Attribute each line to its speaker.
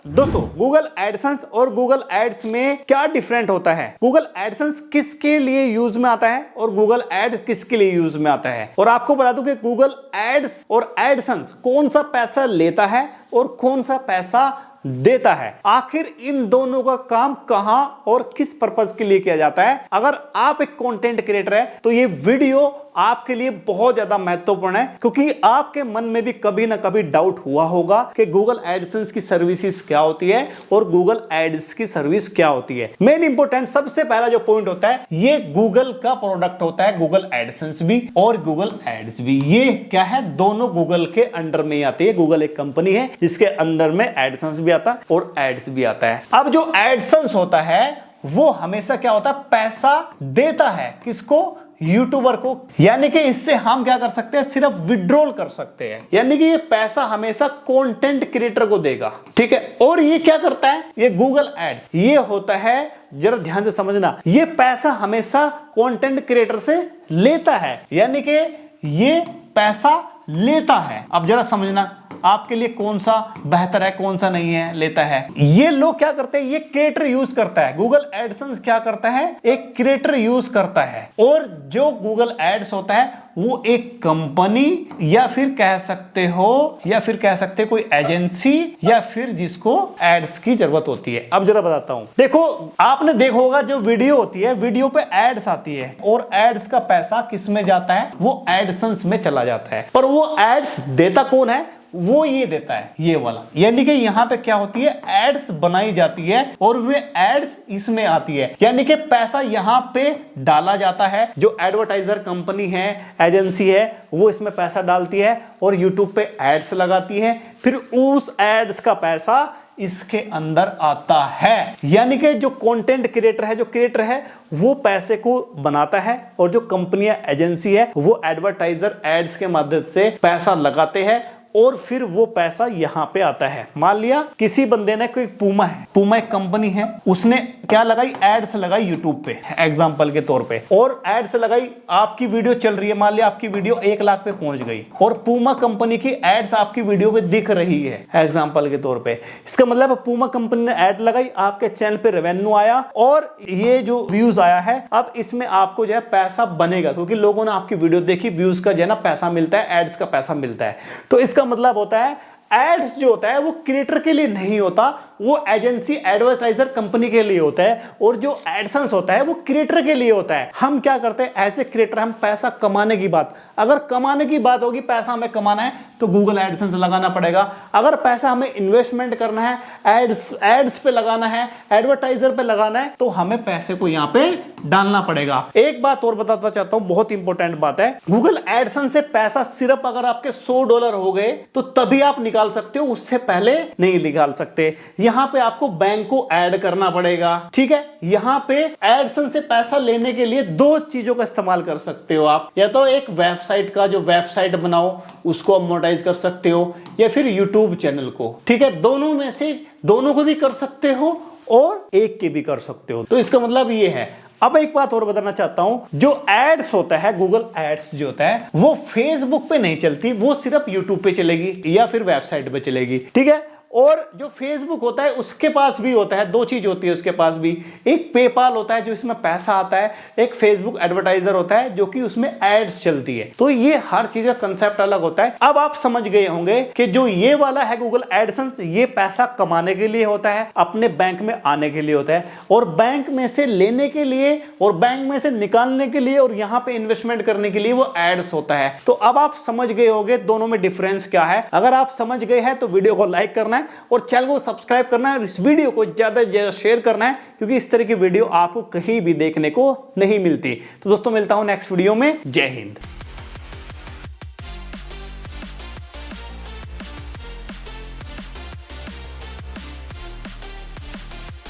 Speaker 1: दोस्तों Google AdSense और Google ads में क्या डिफरेंट होता है, गूगल एडसेंस किसके लिए यूज में आता है और गूगल एड किसके लिए यूज में आता है, और आपको बता दूं कि गूगल एड्स और एडसेंस कौन सा पैसा लेता है और कौन सा पैसा देता है। आखिर इन दोनों का काम कहां और किस पर्पस के लिए किया जाता है। अगर आप एक कंटेंट क्रिएटर है तो ये वीडियो आपके लिए बहुत ज्यादा महत्वपूर्ण है, क्योंकि आपके मन में भी कभी ना कभी डाउट हुआ होगा कि गूगल एडसेंस की सर्विसेज क्या होती है और गूगल एड्स की सर्विस क्या होती है। मेन इंपोर्टेंट सबसे पहला जो पॉइंट होता है, ये गूगल का प्रोडक्ट होता है, गूगल एडसेंस भी और गूगल एड्स भी। ये क्या है, दोनों गूगल के अंडर में आती है। गूगल एक कंपनी है जिसके अंडर में एडसेंस भी आता है और एड्स भी आता है। अब जो एडसेंस होता है वो हमेशा क्या होता है, पैसा देता है किसको, यूट्यूबर को। यानी कि इससे हम क्या कर सकते हैं, सिर्फ विड्रॉल कर सकते हैं। यानी कि ये पैसा हमेशा कंटेंट क्रिएटर को देगा, ठीक है। और ये क्या करता है, ये गूगल एड्स, ये होता है, जरा ध्यान से समझना, ये पैसा हमेशा कंटेंट क्रिएटर से लेता है। यानी कि ये पैसा लेता है। अब जरा समझना आपके लिए कौन सा बेहतर है कौन सा नहीं है, लेता है। ये लोग क्या करते हैं, ये क्रिएटर यूज करता है। गूगल एडसेंस क्या करता है, एक क्रिएटर यूज करता है। और जो गूगल एड्स होता है वो एक कंपनी या फिर कह सकते हो कोई एजेंसी या फिर जिसको एड्स की जरूरत होती है। अब जरा बताता हूं, देखो आपने देखा होगा जो वीडियो होती है, वीडियो पे एड्स आती है और एड्स का पैसा किस में जाता है, वो एडसेंस में चला जाता है। पर वो एड्स देता कौन है, वो ये देता है, ये वाला। यानी कि यहां पे क्या होती है, एड्स बनाई जाती है और वे एड्स इसमें आती है। यानी कि पैसा यहां पे डाला जाता है, जो एडवर्टाइजर कंपनी है, एजेंसी है, वो इसमें पैसा डालती है और यूट्यूब पे एड्स लगाती है। फिर उस एड्स का पैसा इसके अंदर आता है। यानी कि जो कंटेंट क्रिएटर है, जो क्रिएटर है, वो पैसे को बनाता है और जो कंपनी या एजेंसी है वो एडवर्टाइजर एड्स के माध्यम से पैसा लगाते हैं और फिर वो पैसा यहां पे आता है। मान लिया किसी बंदे ने, कोई पूमा है, पूमा एक कंपनी है, उसने क्या लगाई, एड्स लगाई यूट्यूब पे एग्जांपल के तौर पे, और एड्स लगाई, आपकी वीडियो चल रही है, मान लिया आपकी वीडियो 1 लाख पे पहुंच गई और पूमा कंपनी की एड्स आपकी वीडियो पे दिख रही है एग्जांपल के तौर पे। इसका मतलब पूमा कंपनी ने एड लगाई, आपके चैनल पे रेवेन्यू आया और ये जो व्यूज आया है, अब इसमें आपको जो है पैसा बनेगा, क्योंकि लोगों ने आपकी वीडियो देखी, व्यूज का जो है ना पैसा मिलता है, एड्स का पैसा मिलता है। तो इसका मतलब होता है एड्स जो होता है वो क्रिएटर के लिए नहीं होता, वो एजेंसी एडवर्टाइजर कंपनी के लिए होता है। और जो एडसेंस होता है वो क्रिएटर के लिए होता है। हम क्या करते हैं, एज ए क्रिएटर हम पैसा कमाने की बात, अगर कमाने की बात होगी, पैसा हमें कमाना है तो गूगल एडसेंस लगाना पड़ेगा। अगर पैसा हमें इन्वेस्टमेंट करना है, एड्स पे लगाना है, एडवर्टाइजर पे लगाना है, तो हमें पैसे को यहां पे डालना पड़ेगा। एक बात और बताता चाहता हूं, बहुत इंपॉर्टेंट बात है, गूगल एडसेंस से पैसा सिर्फ अगर आपके $100 हो गए तो तभी आप निकाल सकते हो, उससे पहले नहीं निकाल सकते। यहां पे आपको बैंक को ऐड करना पड़ेगा, ठीक है। यहां पे एडसेंस से पैसा लेने के लिए 2 चीजों का इस्तेमाल कर सकते हो आप, या तो एक वेबसाइट का जो वेबसाइट बनाओ उसको आप मोनेटाइज कर सकते हो, या फिर यूट्यूब चैनल को, ठीक है। दोनों में से दोनों को भी कर सकते हो और एक के भी कर सकते हो। तो इसका मतलब ये है। अब एक बात और बताना चाहता हूं, जो एड्स होता है, गूगल एड्स जो होता है, वो फेसबुक पे नहीं चलती, वो सिर्फ यूट्यूब पे चलेगी या फिर वेबसाइट पे चलेगी, ठीक है। और जो फेसबुक होता है उसके पास भी होता है, 2 चीज होती है उसके पास भी, एक पेपाल होता है जो इसमें पैसा आता है, एक फेसबुक एडवर्टाइजर होता है जो कि उसमें एड्स चलती है। तो ये हर चीज का कंसेप्ट अलग होता है। अब आप समझ गए होंगे कि जो ये वाला है गूगल एडसेंस, ये पैसा कमाने के लिए होता है, अपने बैंक में आने के लिए होता है, और बैंक में से लेने के लिए और बैंक में से निकालने के लिए और यहाँ पे इन्वेस्टमेंट करने के लिए वो एड्स होता है। तो अब आप समझ गए होंगे दोनों में डिफरेंस क्या है। अगर आप समझ गए हैं तो वीडियो को लाइक करना है और चैनल को सब्सक्राइब करना है और इस वीडियो को ज्यादा से ज्यादा शेयर करना है, क्योंकि इस तरह की वीडियो आपको कहीं भी देखने को नहीं मिलती। तो दोस्तों मिलता हूं नेक्स्ट वीडियो में। जय हिंद।